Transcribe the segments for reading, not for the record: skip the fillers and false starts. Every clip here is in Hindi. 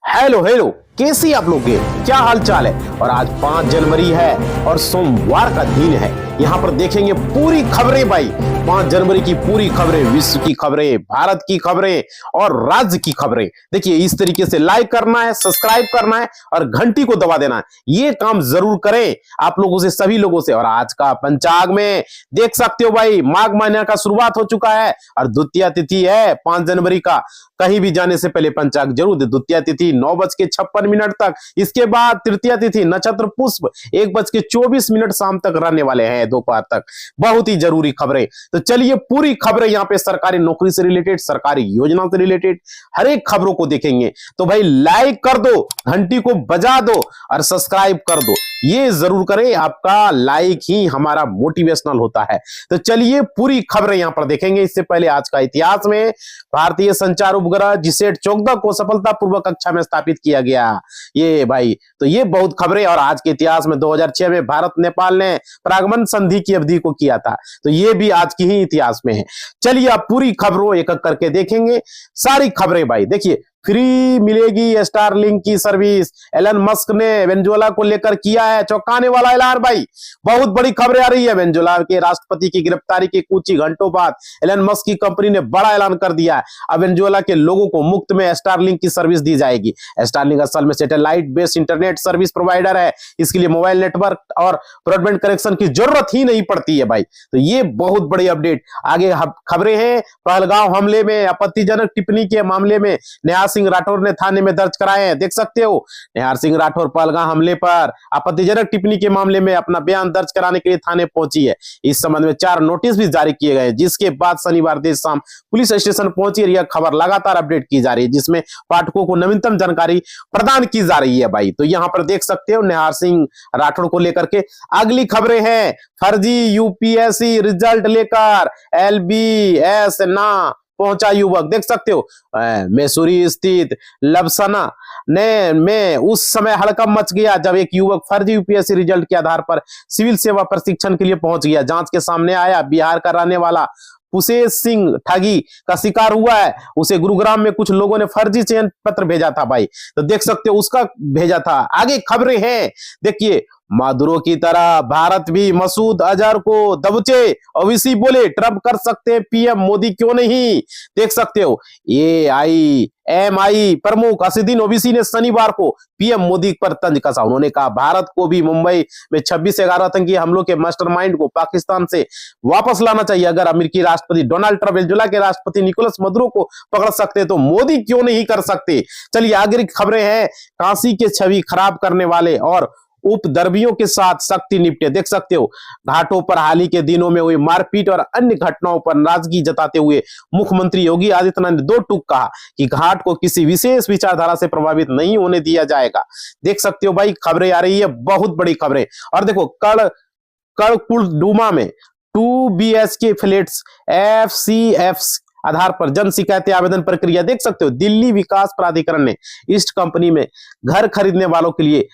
हेलो हेलो, कैसी आप लोग के क्या हाल चाल है। और आज 5 जनवरी है और सोमवार का दिन है। यहाँ पर देखेंगे पूरी खबरें भाई, 5 जनवरी की पूरी खबरें, विश्व की खबरें, भारत की खबरें और राज्य की खबरें। देखिए इस तरीके से लाइक करना है, सब्सक्राइब करना है और घंटी को दबा देना है। ये काम जरूर करें आप लोगों से, सभी लोगों से। और आज का पंचांग में देख सकते हो भाई, माघ महीने का शुरुआत हो चुका है और द्वितीय तिथि है 5 जनवरी का। कहीं भी जाने से पहले पंचांग जरूर दे। द्वितीय तिथि 9:56 तक, इसके बाद तृतीय तिथि नक्षत्र पुष्प 1:24 शाम तक रहने वाले हैं, दोपहर तक। बहुत ही जरूरी खबरें। तो चलिए पूरी खबरें यहाँ पे सरकारी नौकरी से रिलेटेड, सरकारी योजना से रिलेटेड हर एक खबरों को देखेंगे। तो भाई लाइक कर दो, घंटी को बजा दो और सब्सक्राइब कर दो। ये जरूर करें, आपका लाइक ही हमारा मोटिवेशनल होता है। तो चलिए पूरी खबरें यहां पर देखेंगे। इससे पहले आज का इतिहास में भारतीय संचार उपग्रह जिसेट 14 को सफलतापूर्वक कक्षा में स्थापित किया गया। ये भाई, तो ये बहुत खबरें। और आज के इतिहास में 2006 में भारत नेपाल ने परागमन संधि की अवधि को किया था, तो ये भी आज की ही इतिहास में है। चलिए आप पूरी खबरों एक एक करके देखेंगे, सारी खबरें भाई। देखिए फ्री मिलेगी स्टारलिंक की सर्विस, एलन मस्क ने वेनेजुएला को लेकर किया है चौंकाने वाला ऐलान भाई। बहुत बड़ी खबरें आ रही है। वेनेजुएला के राष्ट्रपति की गिरफ्तारी के कुछ ही घंटों बाद एलन मस्क की कंपनी ने बड़ा ऐलान कर दिया है। अब वेनेजुएला के लोगों को मुफ्त में स्टारलिंक की सर्विस दी जाएगी। स्टारलिंक असल में satellite based internet service provider है। इसके लिए मोबाइल नेटवर्क और ब्रॉडबैंड कनेक्शन की जरूरत ही नहीं पड़ती है भाई। तो ये बहुत बड़ी अपडेट। आगे खबरें हैं, पहलगांव हमले में आपत्तिजनक टिप्पणी के मामले में निहार सिंह राठौर ने थाने में दर्ज कराए हैं। देख सकते हो निहार सिंह राठौर पहलगांव हमले पर आपत्तिजनक टिप्पणी के मामले में अपना बयान दर्ज कराने के लिए थाने पहुंची है। इस संबंध में 4 नोटिस भी जारी किए गए, जिसके बाद शनिवार देर शाम पुलिस स्टेशन पहुंची। यह खबर लगातार अपडेट की जा रही है, जिसमें पाठकों को नवीनतम जानकारी प्रदान की जा रही है भाई। तो यहां पर देख सकते हो निहार सिंह राठौर को लेकर के अगली खबरें हैं। फर्जी यूपीएससी रिजल्ट लेकर एलबीएस ना पहुंचा युवक। देख सकते हो मैसूरी स्थित लबसना ने में उस समय हड़कंप मच गया जब एक युवक फर्जी यूपीएससी रिजल्ट के आधार पर सिविल सेवा प्रशिक्षण के लिए पहुंच गया। जांच के सामने आया बिहार का रहने वाला पुशेश सिंह ठगी का शिकार हुआ है। उसे गुरुग्राम में कुछ लोगों ने फर्जी चयन पत्र भेजा था भाई। तो देख सकते हो उसका भेजा था। आगे खबरें हैं, देखिए मादुरो की तरह भारत भी मसूद अजहर को दबोचे। ओवैसी बोले ट्रम्प कर सकते हैं पीएम, मोदी क्यों नहीं। देख सकते हो एआईएमआई प्रमुख असदुद्दीन ओवैसी ने शनिवार को पीएम मोदी पर तंज कसा। उन्होंने कहा भारत को भी मुंबई में 26/11 आतंकी हमलों के मास्टरमाइंड को पाकिस्तान से वापस लाना चाहिए। अगर अमेरिकी राष्ट्रपति डोनाल्ड ट्रंप वेनेजुएला के राष्ट्रपति निकोलस मदुरो को पकड़ सकते तो मोदी क्यों नहीं कर सकते। चलिए आगे खबरें हैं। काशी के छवि खराब करने वाले और उपद्रवियों के साथ सख्ती निपटे। देख सकते हो घाटों पर हाल ही के दिनों में हुई मारपीट और अन्य घटनाओं पर नाराजगी जताते हुए मुख्यमंत्री योगी आदित्यनाथ ने 2 टूक कहा कि घाट को किसी विशेष विचारधारा से प्रभावित नहीं होने दिया जाएगा। देख सकते हो भाई खबरें आ रही है, बहुत बड़ी खबरें। और देखो कड़कुलडुमा में 2 BHK फ्लैट्स FCF आधार पर जन शिकायत आवेदन प्रक्रिया। देख सकते हो दिल्ली विकास प्राधिकरण ने ईस्ट कंपनी में घर खरीदने वालों के लिए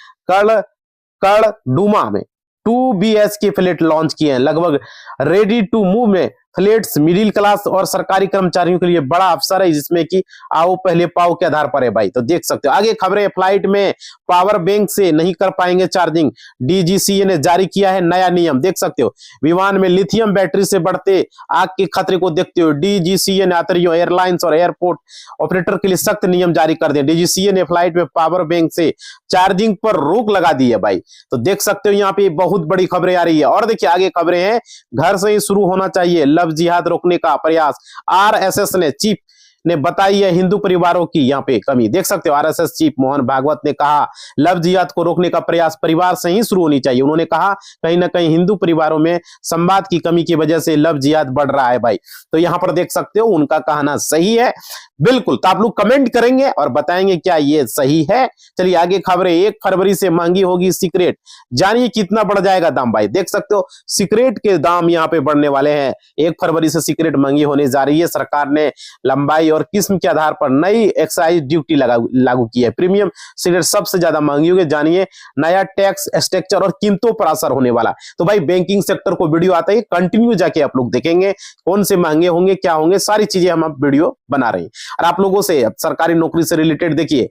कड़डुमा में 2 BHK फ्लैट लॉन्च किए हैं। लगभग रेडी टू मूव में फ्लैट्स मिडिल क्लास और सरकारी कर्मचारियों के लिए बड़ा अवसर है, जिसमें कि आओ पहले पाओ के आधार पर है भाई। तो देख सकते हो आगे खबरें। फ्लाइट में पावर बैंक से नहीं कर पाएंगे चार्जिंग, DGCA ने जारी किया है नया नियम। देख सकते हो विमान में लिथियम बैटरी से बढ़ते आग के खतरे को देखते हुए DGCA ने यात्रियों, एयरलाइंस और एयरपोर्ट ऑपरेटर के लिए सख्त नियम जारी कर दिए। DGCA ने फ्लाइट में पावर बैंक से चार्जिंग पर रोक लगा दी है भाई। तो देख सकते हो यहाँ पे बहुत बड़ी खबरें आ रही है। और देखिए आगे खबरें हैं। घर से ही शुरू होना चाहिए लव जिहाद रोकने का प्रयास, RSS ने चीफ ने बताई है हिंदू परिवारों की यहाँ पे कमी। देख सकते हो RSS चीफ मोहन भागवत ने कहा लव जिहाद को रोकने का प्रयास परिवार से ही शुरू होनी चाहिए। उन्होंने कहा कहीं ना कहीं हिंदू परिवारों में संवाद की कमी की वजह से लव जिहाद बढ़ रहा है भाई। तो यहाँ पर देख सकते हो उनका कहना सही है बिल्कुल। तो आप लोग कमेंट करेंगे और बताएंगे क्या ये सही है। चलिए आगे खबरें। 1 फरवरी से महंगी होगी सिगरेट, जानिए कितना बढ़ जाएगा दाम भाई। देख सकते हो सिगरेट के दाम यहाँ पे बढ़ने वाले हैं। 1 फरवरी से सिगरेट महंगी होने जा रही है। सरकार ने लंबाई भाई और किस्म के आधार पर नई एक्साइज ड्यूटी लागू की है। प्रीमियम सिगरेट सबसे ज्यादा महंगी होगी, जानिए नया टैक्स स्ट्रक्चर और कीमतों पर असर होने वाला। तो भाई बैंकिंग सेक्टर को वीडियो आता है, कंटिन्यू जाके आप लोग देखेंगे कौन से महंगे होंगे, क्या होंगे, सारी चीजें हम अब वीडियो बना रहे हैं। और आप लोगों से सरकारी नौकरी से रिलेटेड देखिए,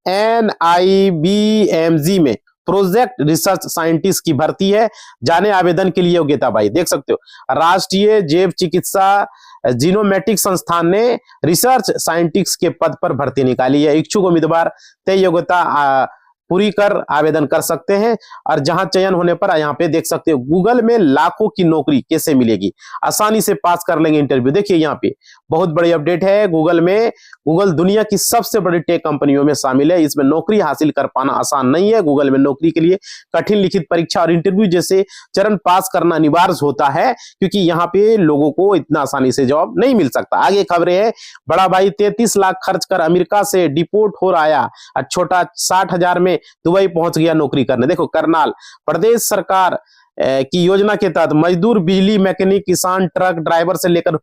NIBMG में प्रोजेक्ट रिसर्च साइंटिस्ट की भर्ती है, जाने आवेदन के लिए योग्यता। भाई देख सकते हो, राष्ट्रीय जैव चिकित्सा जीनोमेटिक संस्थान ने रिसर्च साइंटिस्ट के पद पर भर्ती निकाली है। इच्छुक उम्मीदवार तय योग्यता पूरी कर आवेदन कर सकते हैं। और जहां चयन होने पर यहाँ पे देख सकते हो, गूगल में लाखों की नौकरी कैसे मिलेगी, आसानी से पास कर लेंगे इंटरव्यू। देखिए यहाँ पे बहुत बड़ी अपडेट है गूगल में। गूगल दुनिया की सबसे बड़ी टेक कंपनियों में शामिल है। इसमें नौकरी हासिल कर पाना आसान नहीं है। गूगल में नौकरी के लिए कठिन लिखित परीक्षा और इंटरव्यू जैसे चरण पास करना अनिवार्य होता है, क्योंकि यहाँ पे लोगों को इतना आसानी से जॉब नहीं मिल सकता। आगे खबरें है, बड़ा भाई 33 लाख खर्च कर अमेरिका से डिपोर्ट हो आया और छोटा 60,000 में दुबई पहुंच गया नौकरी करने। देखो, करनाल प्रदेश सरकार की योजना के तहत मजदूर, बिजली मैकेनिक, किसान, ट्रक ड्राइवर से लेकर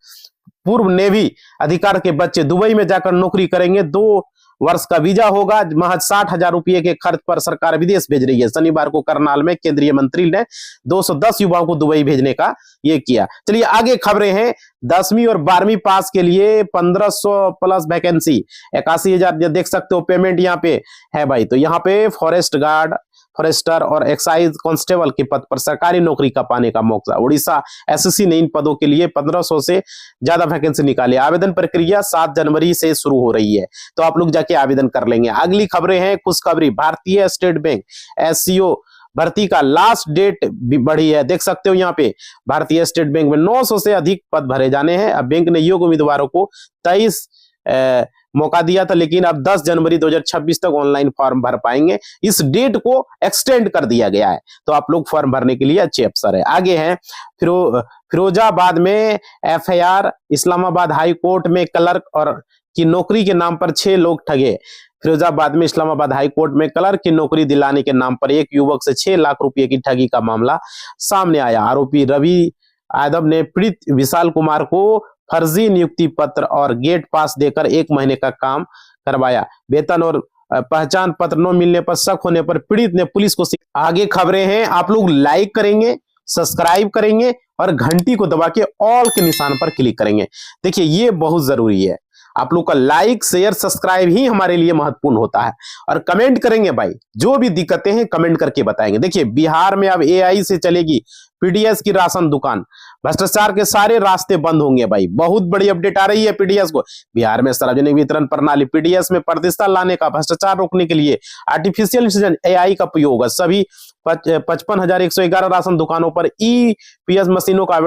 पूर्व नेवी अधिकारी के बच्चे दुबई में जाकर नौकरी करेंगे। 2 वर्ष का वीजा होगा। महज 60,000 रुपये के खर्च पर सरकार विदेश भेज रही है। शनिवार को करनाल में केंद्रीय मंत्री ने 210 युवाओं को दुबई भेजने का ये किया। चलिए आगे खबरें हैं। 10वीं और 12वीं पास के लिए 1500 प्लस वैकेंसी, 81,000 देख सकते हो पेमेंट यहाँ पे है भाई। तो यहाँ पे फॉरेस्ट गार्ड, फॉरेस्टर और एक्साइज कांस्टेबल के पद पर सरकारी नौकरी का पाने का मौका। उड़ीसा SSC ने इन पदों के लिए 1500 से ज्यादा वैकेंसी निकाली। आवेदन प्रक्रिया 7 जनवरी से शुरू हो रही है, तो आप लोग जाके आवेदन कर लेंगे। अगली खबरें हैं, खुशखबरी, भारतीय स्टेट बैंक SCO भर्ती का लास्ट डेट भी बढ़ी है। देख सकते हो यहाँ पे भारतीय स्टेट बैंक में 900 से अधिक पद भरे जाने हैं। अब बैंक ने योग्य उम्मीदवारों को 23 मौका दिया था, लेकिन अब 10 जनवरी 2026 तक ऑनलाइन फॉर्म भर पाएंगे। इस डेट को एक्सटेंड कर दिया गया है, तो आप लोग फॉर्म भरने के लिए अच्छे अवसर है। आगे हैं, फिरोजाबाद में FIR, इस्लामाबाद हाई कोर्ट में क्लर्क और की नौकरी के नाम पर 6 लोग ठगे। फिरोजाबाद में इस्लामाबाद हाई कोर्ट में क्लर्क की नौकरी दिलाने के नाम पर एक युवक से 6 लाख रुपए की ठगी का मामला सामने आया। आरोपी रवि यादव ने पीड़ित विशाल कुमार को फर्जी नियुक्ति पत्र और गेट पास देकर 1 महीने का काम करवाया। वेतन और पहचान पत्र न मिलने पर शक होने पर पीड़ित ने पुलिस को। आगे खबरें हैं, आप लोग लाइक करेंगे, सब्सक्राइब करेंगे और घंटी को दबा के ऑल के निशान पर क्लिक करेंगे। देखिए ये बहुत जरूरी है, आप लोग का लाइक शेयर सब्सक्राइब ही हमारे लिए महत्वपूर्ण होता है। और कमेंट करेंगे भाई, जो भी दिक्कतें हैं कमेंट करके बताएंगे। देखिए बिहार में अब AI से चलेगी PDS की राशन दुकान, भ्रष्टाचार के सारे रास्ते बंद होंगे भाई। बहुत बड़ी अपडेट आ रही है PDS को। बिहार में सार्वजनिक वितरण प्रणाली PDS में पारदर्शिता लाने का, भ्रष्टाचार रोकने के लिए आर्टिफिशियल इंटेलिजेंस AI का प्रयोग है। सभी 55,111 राशन दुकानों पर EPS मशीनों का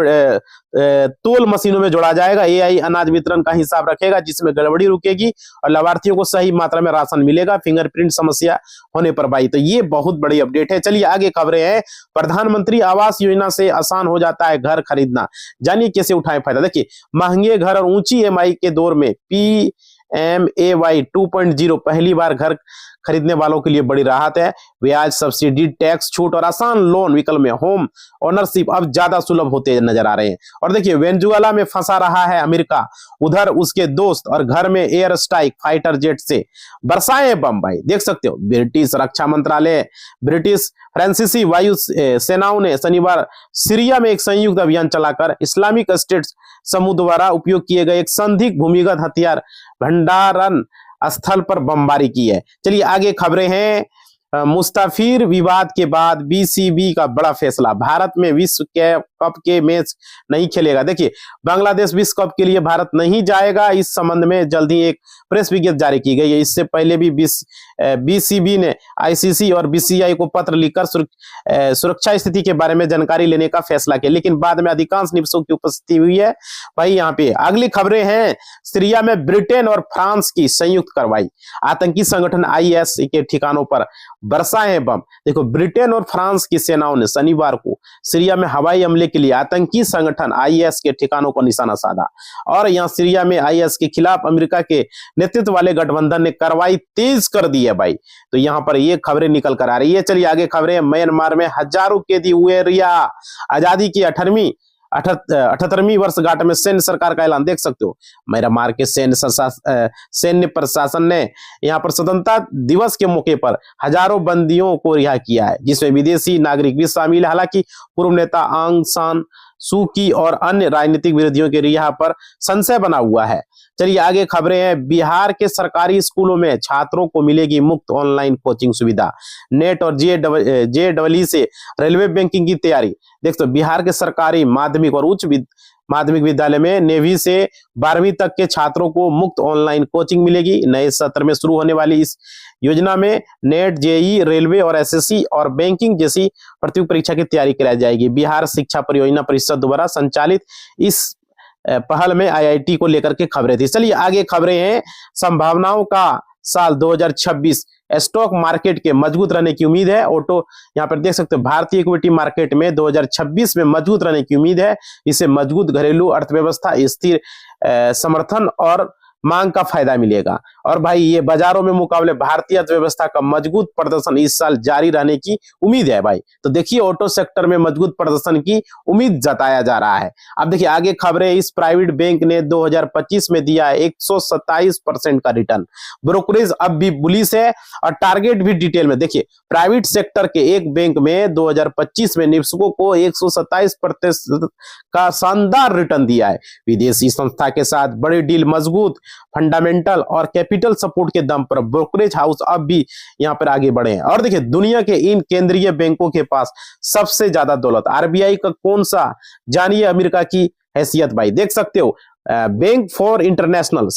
तोल मशीनों में जोड़ा जाएगा। AI अनाज वितरण का हिसाब रखेगा, जिसमें गड़बड़ी रुकेगी और लाभार्थियों को सही मात्रा में राशन मिलेगा फिंगरप्रिंट समस्या होने पर भाई। तो ये बहुत बड़ी अपडेट है। चलिए आगे खबरें हैं। प्रधानमंत्री आवास योजना से आसान हो जाता है घर खरीदना, जानिए कैसे उठाएं फायदा। देखिए महंगे घर और ऊंची EMI के दौर में PMAY 2.0 पहली बार घर खरीदने वालों के लिए बड़ी राहत है। ब्याज सब्सिडी, टैक्स छूट और आसान लोन विकल्प में होम ओनरशिप अब ज्यादा सुलभ होते नजर आ रहे हैं। और देखिए वेनेजुएला में फंसा रहा है अमेरिका, उधर उसके दोस्त और घर में एयर स्ट्राइक फाइटर जेट से बरसाए बम भाई। देख सकते हो ब्रिटिश रक्षा मंत्रालय, ब्रिटिश फ्रांसीसी वायु सेनाओं ने शनिवार सीरिया में एक संयुक्त अभियान चलाकर इस्लामिक स्टेट समूह द्वारा उपयोग किए गए एक संदिग्ध भूमिगत हथियार भंडारण स्थल पर बमबारी की है। चलिए आगे खबरें हैं। मुस्ताफिर विवाद के बाद BCB का बड़ा फैसला, भारत में विश्व कप के मैच नहीं खेलेगा। देखिए बांग्लादेश विश्व कप के लिए भारत नहीं जाएगा। इस संबंध में जल्द ही एक प्रेस विज्ञप्ति जारी की गई है। इससे पहले भी BCB ने ICC और BCI को पत्र लिखकर सुरक्षा स्थिति के बारे में जानकारी लेने का फैसला किया, लेकिन बाद में अधिकांश निवेशकों की उपस्थिति हुई है भाई। यहाँ पे अगली खबरें हैं। सीरिया में ब्रिटेन और फ्रांस की संयुक्त कार्रवाई, आतंकी संगठन IS के ठिकानों पर बरसाए बम। देखो ब्रिटेन और फ्रांस की सेनाओं ने शनिवार को सीरिया में हवाई हमले के लिए आतंकी संगठन IS के ठिकानों को निशाना साधा, और यहाँ सीरिया में IS के खिलाफ अमेरिका के नेतृत्व वाले गठबंधन ने कार्रवाई तेज कर दी है भाई। तो यहाँ पर ये खबरें निकल कर आ रही है। चलिए आगे खबरें। म्यांमार में हजारों कैदी हुए रिहा, आजादी की 18वीं 78वीं वर्षगांठ में सैन्य सरकार का ऐलान देख सकते हो। म्यांमार के सैन्य प्रशासन ने यहाँ पर स्वतंत्रता दिवस के मौके पर हजारों बंदियों को रिहा किया है, जिसमें विदेशी नागरिक भी शामिल है। हालांकि पूर्व नेता आंग सान सू की और अन्य राजनीतिक विरोधियों के रिहा पर संशय बना हुआ है। चलिए आगे खबरें हैं। बिहार के सरकारी स्कूलों में छात्रों को मिलेगी मुफ्त ऑनलाइन कोचिंग सुविधा। नेट और जेईई से रेलवे बैंकिंग की तैयारी। देखो बिहार के सरकारी माध्यमिक और उच्च माध्यमिक विद्यालय में 9वीं से 12वीं तक के छात्रों को मुफ्त ऑनलाइन कोचिंग मिलेगी। नए सत्र में शुरू होने वाली इस योजना में नेट, जेईई, रेलवे और एसएससी और बैंकिंग जैसी प्रतियोगी परीक्षा की तैयारी कराई जाएगी। बिहार शिक्षा परियोजना परिषद द्वारा संचालित इस पहल में आईआईटी को लेकर के खबरें थी। चलिए आगे खबरें हैं। संभावनाओं का साल 2026, स्टॉक मार्केट के मजबूत रहने की उम्मीद है। ऑटो यहाँ पर देख सकते हो, भारतीय इक्विटी मार्केट में 2026 में मजबूत रहने की उम्मीद है। इसे मजबूत घरेलू अर्थव्यवस्था, स्थिर समर्थन और मांग का फायदा मिलेगा। और भाई ये बाजारों में मुकाबले भारतीय अर्थव्यवस्था का मजबूत प्रदर्शन इस साल जारी रहने की उम्मीद है भाई। तो देखिए ऑटो सेक्टर में मजबूत प्रदर्शन की उम्मीद जताया जा रहा है। अब देखिए आगे खबरें। इस प्राइवेट बैंक ने 2025 में दिया 127% का रिटर्न। ब्रोकरेज अब भी बुलिश है और टारगेट भी डिटेल में देखिए। प्राइवेट सेक्टर के एक बैंक में 2025 में निवेशकों को 127% का शानदार रिटर्न दिया है। विदेशी संस्था के साथ बड़ी डील, मजबूत फंडामेंटल और कैपिटल सपोर्ट के दम पर ब्रोकरेज हाउस अब भी यहां पर आगे बढ़े हैं। और देखिए दुनिया के इन केंद्रीय बैंकों के पास सबसे ज्यादा दौलत आरबीआई का कौन सा, जानिए अमेरिका की हैसियत भाई। देख सकते हो बैंक फॉर इंटरनेशनल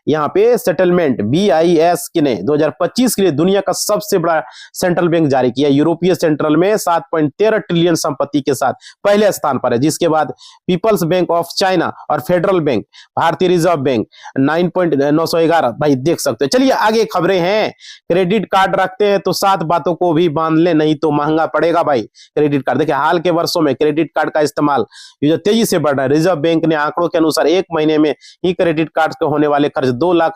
यहाँ पे सेटलमेंट BIS ने 2025 के लिए दुनिया का सबसे बड़ा सेंट्रल बैंक जारी किया। यूरोपीय सेंट्रल में 7.13 ट्रिलियन संपत्ति के साथ पहले स्थान पर है, जिसके बाद पीपल्स बैंक ऑफ चाइना और फेडरल बैंक, भारतीय रिजर्व बैंक 9.911 भाई देख सकते हो। चलिए आगे खबरें हैं। क्रेडिट कार्ड रखते हैं तो 7 बातों को भी बांध ले, नहीं तो महंगा पड़ेगा भाई। क्रेडिट कार्ड देखिए हाल के वर्षों में क्रेडिट कार्ड का इस्तेमाल तेजी से बढ़ रहा है। रिजर्व बैंक ने आंकड़ों के अनुसार एक महीने में ही क्रेडिट कार्ड के होने वाले खर्च 2 लाख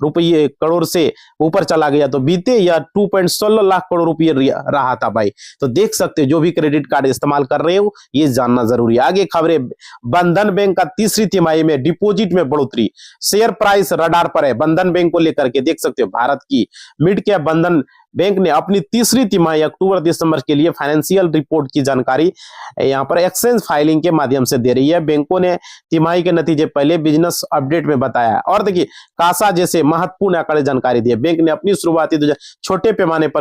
रुपये करोड़ से ऊपर चला गया, तो बीते या 2.16 लाख करोड़ रुपये रहा था भाई। तो देख सकते हो जो भी क्रेडिट कार्ड इस्तेमाल कर रहे हो ये जानना जरूरी है। आगे खबरें। बंधन बैंक का तीसरी तिमाही में डिपॉजिट में बढ़ोतरी, शेयर प्राइस रडार पर है। बंधन बैंक को लेकर के देख सकते हो भारत की मिड कैप बंधन बैंक ने अपनी तीसरी तिमाही अक्टूबर-दिसंबर के लिए फाइनेंशियल रिपोर्ट की जानकारी यहां पर एक्सचेंज फाइलिंग के माध्यम से दे रही है। बैंकों ने तिमाही के नतीजे पहले बिजनेस अपडेट में बताया। और देखिए कासा जैसे महत्वपूर्ण आंकड़े जानकारी दी है। बैंक ने अपनी शुरुआती छोटे पैमाने पर